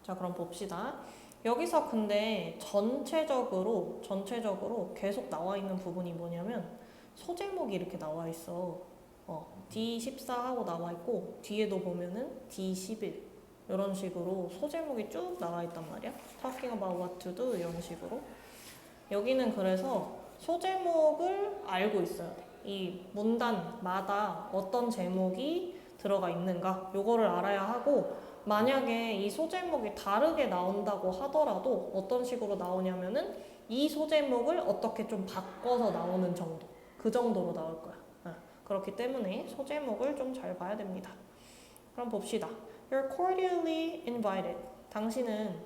자, 그럼 봅시다. 여기서 근데 전체적으로 계속 나와 있는 부분이 뭐냐면 소제목이 이렇게 나와 있어. D14 하고 나와 있고 뒤에도 보면은 D11 이런 식으로 소제목이 쭉 나와 있단 말이야. Talking about what to do 이런 식으로. 여기는 그래서 소제목을 알고 있어야 돼. 이 문단마다 어떤 제목이 들어가 있는가 요거를 알아야 하고, 만약에 이 소제목이 다르게 나온다고 하더라도 어떤 식으로 나오냐면은 이 소제목을 어떻게 좀 바꿔서 나오는 정도, 그 정도로 나올 거야. 그렇기 때문에 소제목을 좀 잘 봐야 됩니다. 그럼 봅시다. You're cordially invited. 당신은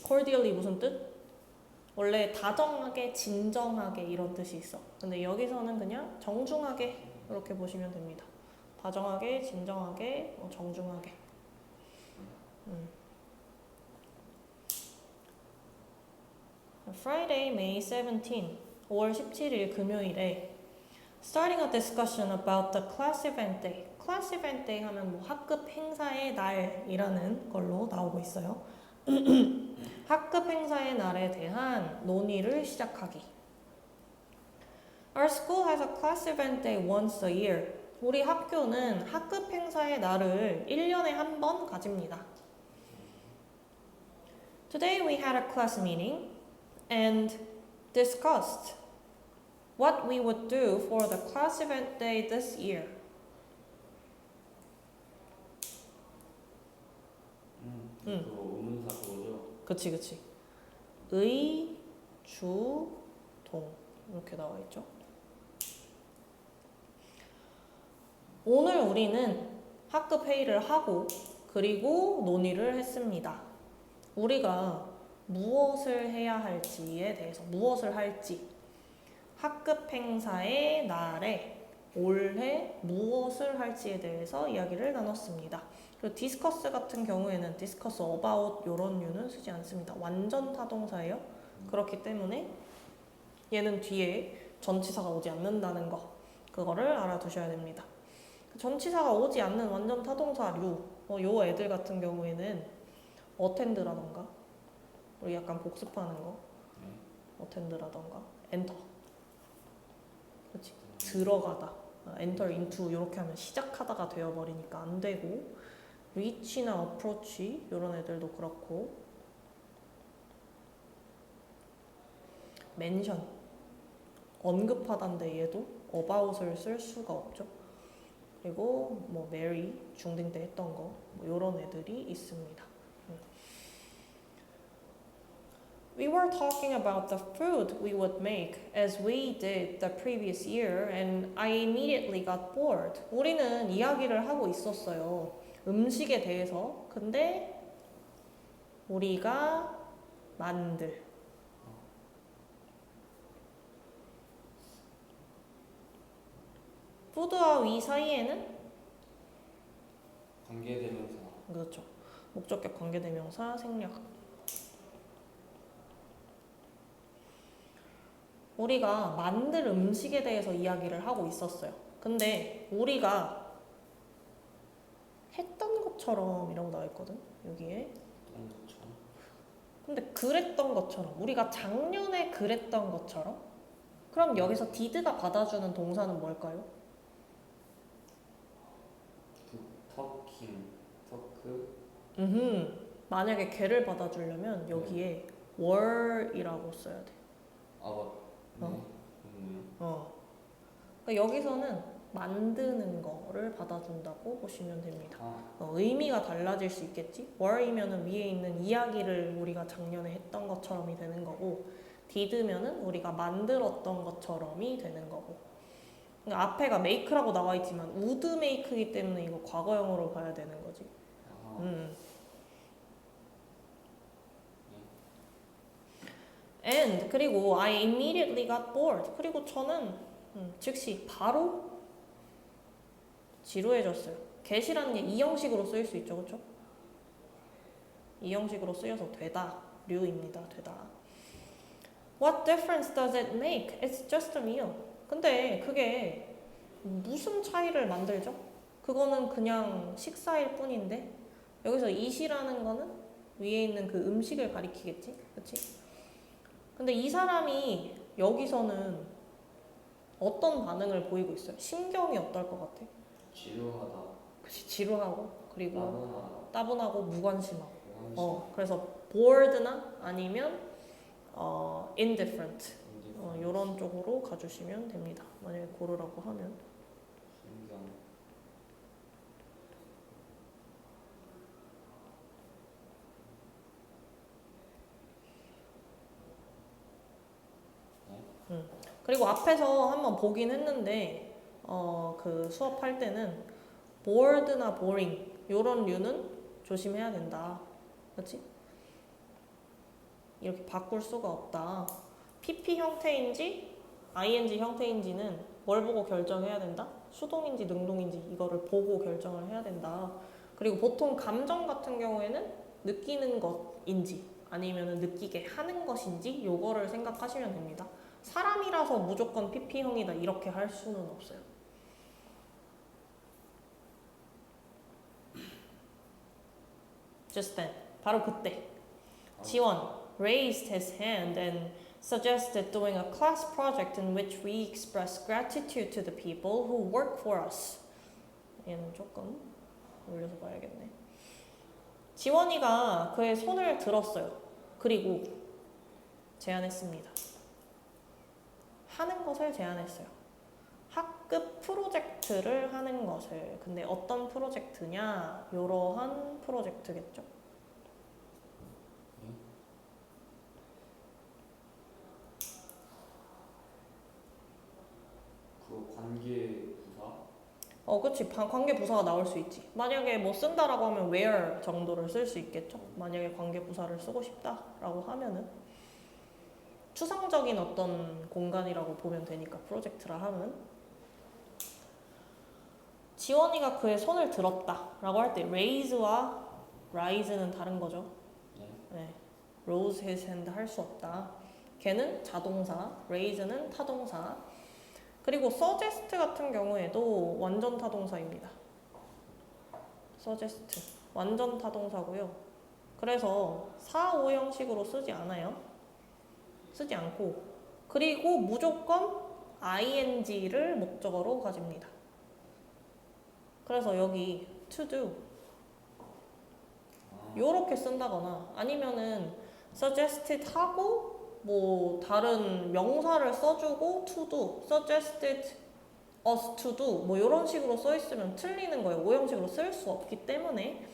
cordially 무슨 뜻? 원래 다정하게, 진정하게 이런 뜻이 있어. 근데 여기서는 그냥 정중하게 이렇게 보시면 됩니다. 다정하게, 진정하게, 정중하게. Friday, May 17, 5월 17일 금요일에 starting a discussion about the class event day. class event day 하면 뭐 학급 행사의 날이라는 걸로 나오고 있어요. 학급 행사의 날에 대한 논의를 시작하기. Our school has a class event day once a year. 우리 학교는 학급 행사의 날을 1년에 한 번 가집니다. Today we had a class meeting and discussed what we would do for the class event day this year. 그거 의문사 그거죠? 그치. 의, 주, 동 이렇게 나와 있죠. 오늘 우리는 학급 회의를 하고 그리고 논의를 했습니다. 우리가 무엇을 해야 할지에 대해서, 무엇을 할지, 학급 행사의 날에 올해 무엇을 할지에 대해서 이야기를 나눴습니다. 그리고 discuss 같은 경우에는 discuss about 이런 류는 쓰지 않습니다. 완전 타동사예요. 그렇기 때문에 얘는 뒤에 전치사가 오지 않는다는 거, 그거를 알아두셔야 됩니다. 전치사가 오지 않는 완전 타동사류, 요 애들 같은 경우에는 attend라던가, 우리 약간 복습하는 거, attend라던가, enter, 그렇지, 들어가다, enter into 이렇게 하면 시작하다가 되어버리니까 안 되고, reach나 approach 이런 애들도 그렇고, mention 언급하다인데 얘도 about을 쓸 수가 없죠. 그리고 뭐 marry 중딩 때 했던 거, 뭐 이런 애들이 있습니다. We were talking about the food we would make as we did the previous year and I immediately got bored. 우리는 이야기를 하고 있었어요. 음식에 대해서. 근데 우리가 만들 푸드와 위 사이에는 관계대명사. 그렇죠. 목적격 관계대명사 생략. 우리가 만들 음식에 대해서 이야기를 하고 있었어요. 근데 우리가 했던 것처럼 이라고 나와 있거든. 여기에. 근데 그랬던 것처럼, 우리가 작년에 그랬던 것처럼. 그럼 여기서 did가 받아주는 동사는 뭘까요? 터킹. 만약에 걔를 받아주려면 여기에 were이라고 써야 돼. 그러니까 여기서는 만드는 거를 받아준다고 보시면 됩니다. 의미가 달라질 수 있겠지? were이면은 위에 있는 이야기를 우리가 작년에 했던 것처럼이 되는 거고, did면은 우리가 만들었던 것처럼이 되는 거고. 그러니까 앞에가 make라고 나와 있지만 would make이기 때문에 이거 과거형으로 봐야 되는 거지. And 그리고 I immediately got bored. 그리고 저는 즉시 바로 지루해졌어요. get이라는 게 이 형식으로 쓰일 수 있죠, 그렇죠? 이 형식으로 쓰여서 되다, 류입니다. 되다. What difference does it make? It's just a meal. 근데 그게 무슨 차이를 만들죠? 그거는 그냥 식사일 뿐인데 여기서 eat이라는 거는 위에 있는 그 음식을 가리키겠지? 그치? 근데 이 사람이 여기서는 어떤 반응을 보이고 있어요? 심경이 어떨 것 같아? 지루하다. 그치, 지루하고 그리고 따분하다. 따분하고 무관심하고 무관심. 그래서 bored나 아니면 indifferent 이런 쪽으로 가주시면 됩니다. 만약에 고르라고 하면 신경. 그리고 앞에서 한번 보긴 했는데 그 수업할 때는 bored나 boring 이런 류는 조심해야 된다. 그렇지? 이렇게 바꿀 수가 없다. PP 형태인지 ing 형태인지는 뭘 보고 결정해야 된다? 수동인지 능동인지 이거를 보고 결정을 해야 된다. 그리고 보통 감정 같은 경우에는 느끼는 것인지 아니면 느끼게 하는 것인지 요거를 생각하시면 됩니다. 사람이라서 무조건 PP형이다 이렇게 할 수는 없어요. Just then. 바로 그때. 지원 raised his hand and suggested doing a class project in which we express gratitude to the people who work for us. 얘는 조금 올려서 봐야겠네. 지원이가 그의 손을 들었어요. 그리고 제안했습니다. 하는 것을 제안했어요. 학급 프로젝트를 하는 것을. 근데 어떤 프로젝트냐? 이러한 프로젝트겠죠. 그 관계 부사. 그치. 관계 부사가 나올 수 있지. 만약에 뭐 쓴다라고 하면 where 정도를 쓸 수 있겠죠. 만약에 관계 부사를 쓰고 싶다라고 하면은 추상적인 어떤 공간이라고 보면 되니까 프로젝트라 하면 지원이가 그의 손을 들었다라고 할 때 raise와 rise는 다른 거죠. 네. rose his hand 할 수 없다. 걔는 자동사, raise는 타동사. 그리고 suggest 같은 경우에도 완전 타동사입니다. suggest 완전 타동사고요. 그래서 4, 5 형식으로 쓰지 않아요. 쓰지 않고 그리고 무조건 ing를 목적어로 가집니다. 그래서 여기 to do 요렇게 쓴다거나 아니면은 suggested 하고 뭐 다른 명사를 써주고 to do, suggested us to do 뭐 이런 식으로 써 있으면 틀리는 거예요. 오형식으로 쓸 수 없기 때문에.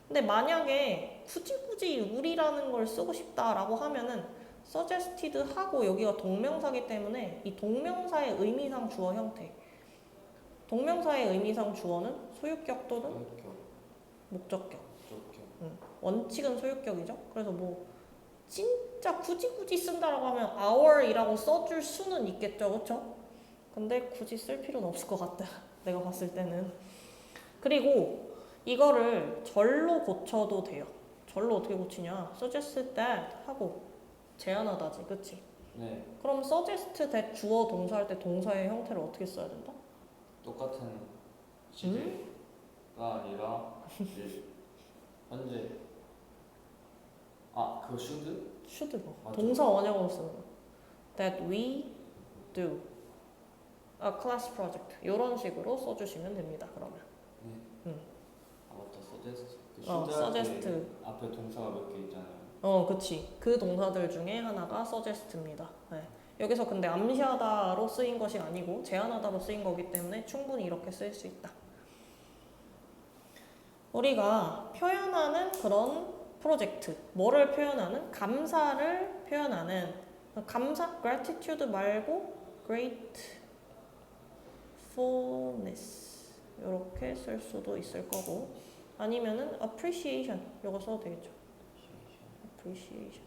근데 만약에 굳이 우리라는 걸 쓰고 싶다라고 하면은 suggested 하고 여기가 동명사기 때문에 이 동명사의 의미상 주어 형태. 동명사의 의미상 주어는 소유격 또는 목적격. 원칙은 소유격이죠. 그래서 뭐 진짜 굳이 쓴다라고 하면 our이라고 써줄 수는 있겠죠, 그렇죠? 근데 굳이 쓸 필요는 없을 것 같다. 내가 봤을 때는. 그리고 이거를 절로 고쳐도 돼요. 절로 어떻게 고치냐? suggest that 하고 제안하다지, 그치? 네. 그럼 suggest that 주어 동사할 때 동사의 형태를 어떻게 써야 된다? 똑같은 시제가 아니라 현재. 그거 should? should 맞죠? 동사 원형으로 쓰는 거. That we do a class project 이런 식으로 써주시면 됩니다. 그러면. 맞다. suggest. 그 suggest. 앞에 동사가 몇 개 있잖아요. 그치. 그 동사들 중에 하나가 suggest입니다. 네. 여기서 근데 암시하다로 쓰인 것이 아니고 제안하다로 쓰인 거기 때문에 충분히 이렇게 쓸 수 있다. 우리가 표현하는 그런 프로젝트, 뭐를 표현하는? 감사를 표현하는 감사, gratitude 말고 gratefulness 이렇게 쓸 수도 있을 거고 아니면은 appreciation 이거 써도 되겠죠. appreciation.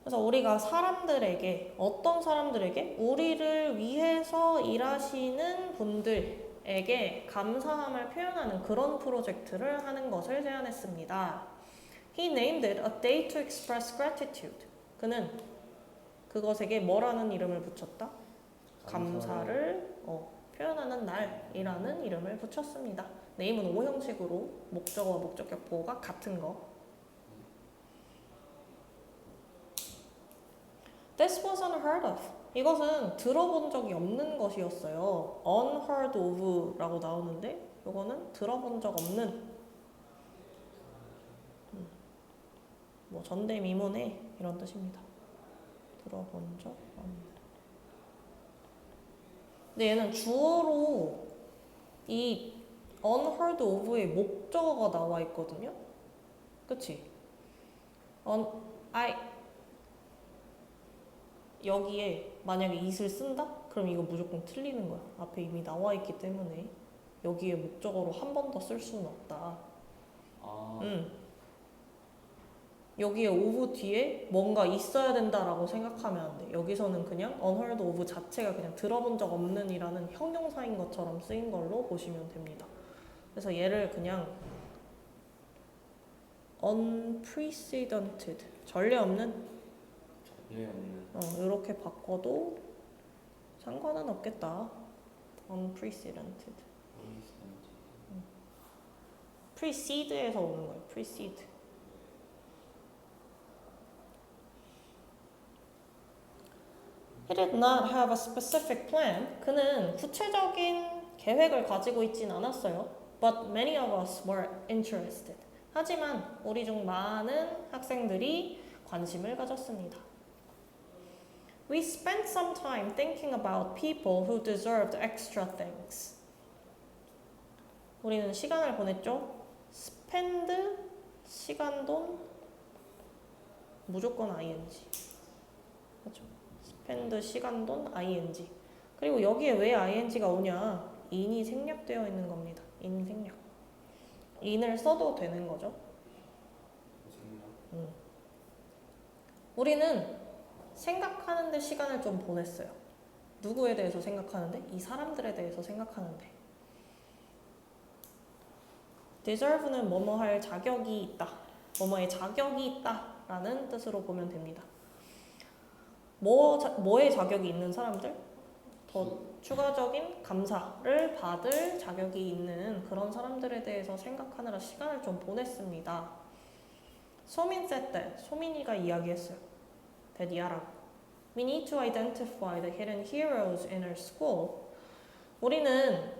그래서 우리가 사람들에게 어떤 사람들에게 우리를 위해서 일하시는 분들에게 감사함을 표현하는 그런 프로젝트를 하는 것을 제안했습니다. He named it a day to express gratitude. 그는 그것에게 뭐라는 이름을 붙였다? 감사를 표현하는 날이라는 이름을 붙였습니다. name은 O 형식으로 목적어와 목적격 보호가 같은 거. This was unheard of. 이것은 들어본 적이 없는 것이었어요. unheard of라고 나오는데 이거는 들어본 적 없는 뭐 전대미문의 이런 뜻입니다. 들어본 적 없는. 근데 얘는 주어로 이 unheard of의 목적어가 나와 있거든요. 그치? 여기에 만약에 it을 쓴다? 그럼 이거 무조건 틀리는 거야. 앞에 이미 나와 있기 때문에 여기에 목적어로 한 번 더 쓸 수는 없다. 여기에 of 뒤에 뭔가 있어야 된다라고 생각하면 안 돼. 여기서는 그냥 unheard of 자체가 그냥 들어본 적 없는 이라는 형용사인 것처럼 쓰인 걸로 보시면 됩니다. 그래서 얘를 그냥 unprecedented, 전례 없는 이렇게 바꿔도 상관은 없겠다. unprecedented. precede에서 오는 거예요. precede. He did not have a specific plan. 그는 구체적인 계획을 가지고 있진 않았어요. But many of us were interested. 하지만 우리 중 많은 학생들이 관심을 가졌습니다. We spent some time thinking about people who deserved extra things. 우리는 시간을 보냈죠. spend, 시간, 돈, 무조건 ing. 그렇죠? spend, 시간, 돈, ing. 그리고 여기에 왜 ing가 오냐? in이 생략되어 있는 겁니다. in 생략. in을 써도 되는 거죠. 우리는 생각하는데 시간을 좀 보냈어요. 누구에 대해서 생각하는데? 이 사람들에 대해서 생각하는데. deserve는 뭐뭐 할 자격이 있다. 뭐뭐의 자격이 있다 라는 뜻으로 보면 됩니다. 뭐의 자격이 있는 사람들? 더 추가적인 감사를 받을 자격이 있는 그런 사람들에 대해서 생각하느라 시간을 좀 보냈습니다. 소민 said that. 소민이가 이야기했어요. 대디아라고. We need to identify the hidden heroes in our school. 우리는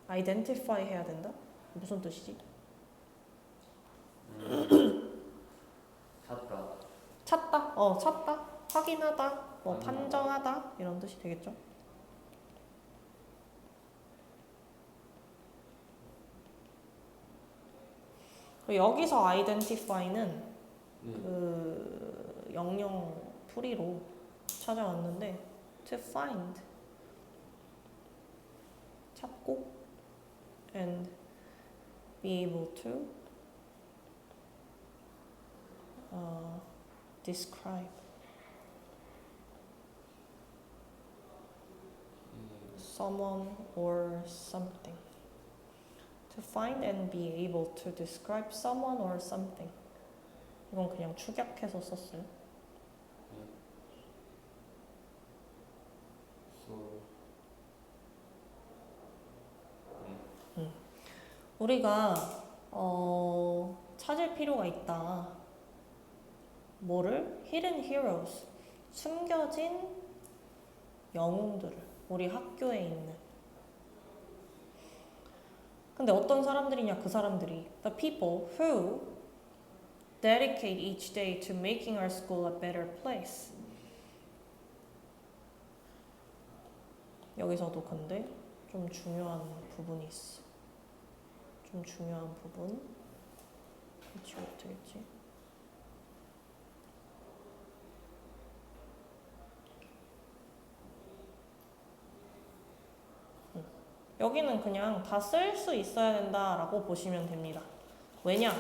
identify 해야 된다? 무슨 뜻이지? 찾다. 찾다. 확인하다. 뭐 판정하다. 이런 뜻이 되겠죠? 여기서 identify는 그 영영 풀이로 찾아왔는데 to find 찾고 and be able to describe someone or something. To find and be able to describe someone or something. 이건 그냥 축약해서 썼어요. 우리가 찾을 필요가 있다. 뭐를? Hidden heroes. 숨겨진 영웅들을. 우리 학교에 있는. 근데 어떤 사람들이냐? 그 사람들이 the people who dedicate each day to making our school a better place. 여기서도 근데 좀 중요한 부분이 있어. 좀 중요한 부분. 그치 어떻게 했지? 여기는 그냥 다 쓸 수 있어야 된다라고 보시면 됩니다. 왜냐?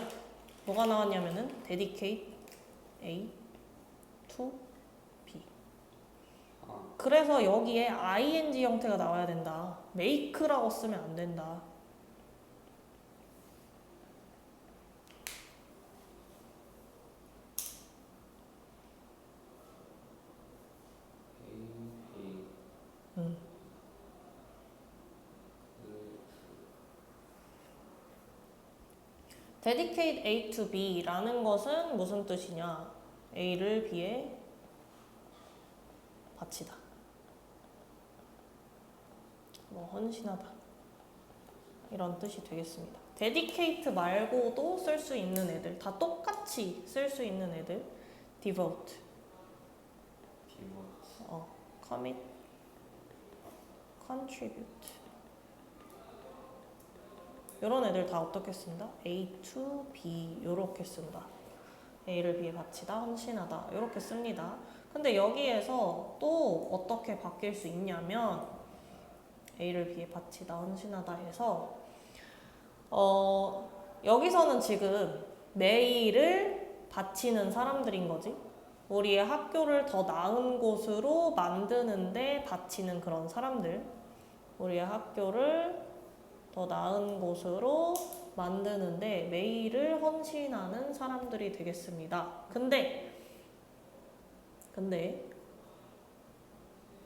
뭐가 나왔냐면은 dedicate A to B. 그래서 여기에 ing 형태가 나와야 된다. make라고 쓰면 안 된다. dedicate A to B라는 것은 무슨 뜻이냐? A를 B에 바치다. 뭐 헌신하다. 이런 뜻이 되겠습니다. dedicate 말고도 쓸 수 있는 애들, 다 똑같이 쓸 수 있는 애들, devote, 디모트. commit, contribute. 이런 애들 다 어떻게 쓴다? A to B 이렇게 쓴다. A를 B에 바치다, 헌신하다 이렇게 씁니다. 근데 여기에서 또 어떻게 바뀔 수 있냐면 A를 B에 바치다, 헌신하다 해서 여기서는 지금 매일을 바치는 사람들인 거지. 우리의 학교를 더 나은 곳으로 만드는데 바치는 그런 사람들. 우리의 학교를 더 나은 곳으로 만드는데 매일을 헌신하는 사람들이 되겠습니다. 근데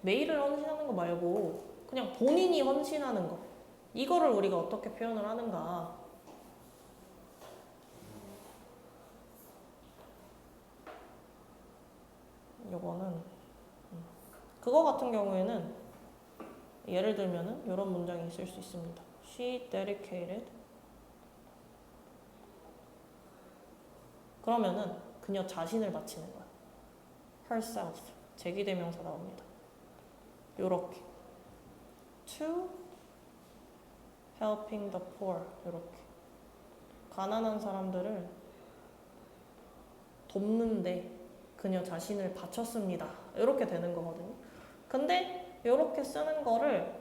매일을 헌신하는 거 말고 그냥 본인이 헌신하는 거. 이거를 우리가 어떻게 표현을 하는가? 요거는 그거 같은 경우에는 예를 들면은 이런 문장이 있을 수 있습니다. She dedicated. 그러면은 그녀 자신을 바치는 거야. herself. 제기대명사 나옵니다. 요렇게. to helping the poor. 요렇게. 가난한 사람들을 돕는데 그녀 자신을 바쳤습니다. 이렇게 되는 거거든요. 근데 이렇게 쓰는 거를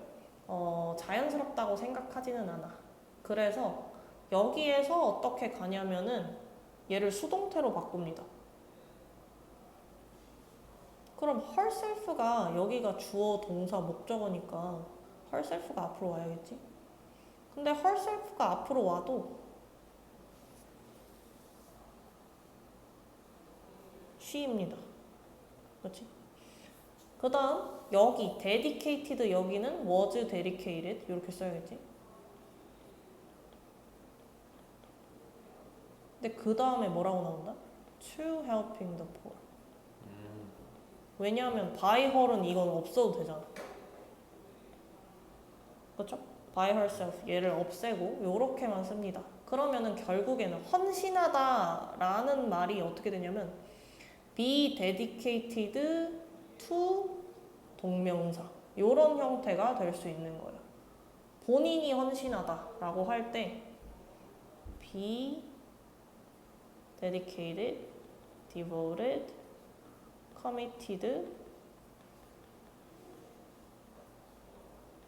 자연스럽다고 생각하지는 않아. 그래서 여기에서 어떻게 가냐면은 얘를 수동태로 바꿉니다. 그럼 herself가 여기가 주어, 동사, 목적어니까 herself가 앞으로 와야겠지? 근데 herself가 앞으로 와도 she입니다. 그렇지? 그 다음 여기 dedicated 여기는 was dedicated 이렇게 써야겠지? 근데 그 다음에 뭐라고 나온다? to helping the poor. 왜냐하면 by her은 이건 없어도 되잖아. 그렇죠? by herself 얘를 없애고 요렇게만 씁니다. 그러면은 결국에는 헌신하다라는 말이 어떻게 되냐면 be dedicated to 동명사 요런 형태가 될 수 있는 거예요. 본인이 헌신하다라고 할 때 be dedicated, devoted, committed,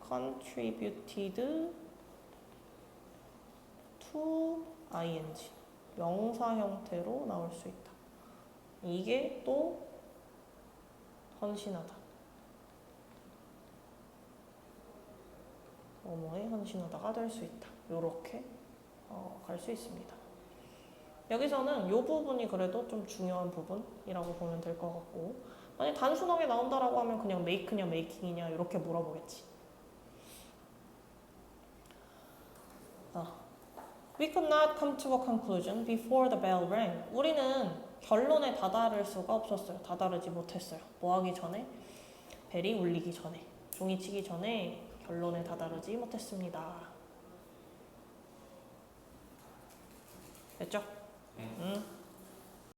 contributed to ing 명사 형태로 나올 수 있다. 이게 또 헌신하다. 뭐뭐에 헌신하다가 될 수 있다. 요렇게 갈 수 있습니다. 여기서는 이 부분이 그래도 좀 중요한 부분이라고 보면 될 것 같고 만약 단순하게 나온다라고 하면 그냥 make냐 making이냐 이렇게 물어보겠지. We could not come to a conclusion before the bell rang. 우리는 결론에 다다를 수가 없었어요. 다다르지 못했어요. 뭐 하기 전에? 벨이 울리기 전에. 종이 치기 전에 결론에 다다르지 못했습니다. 됐죠? 네. 응.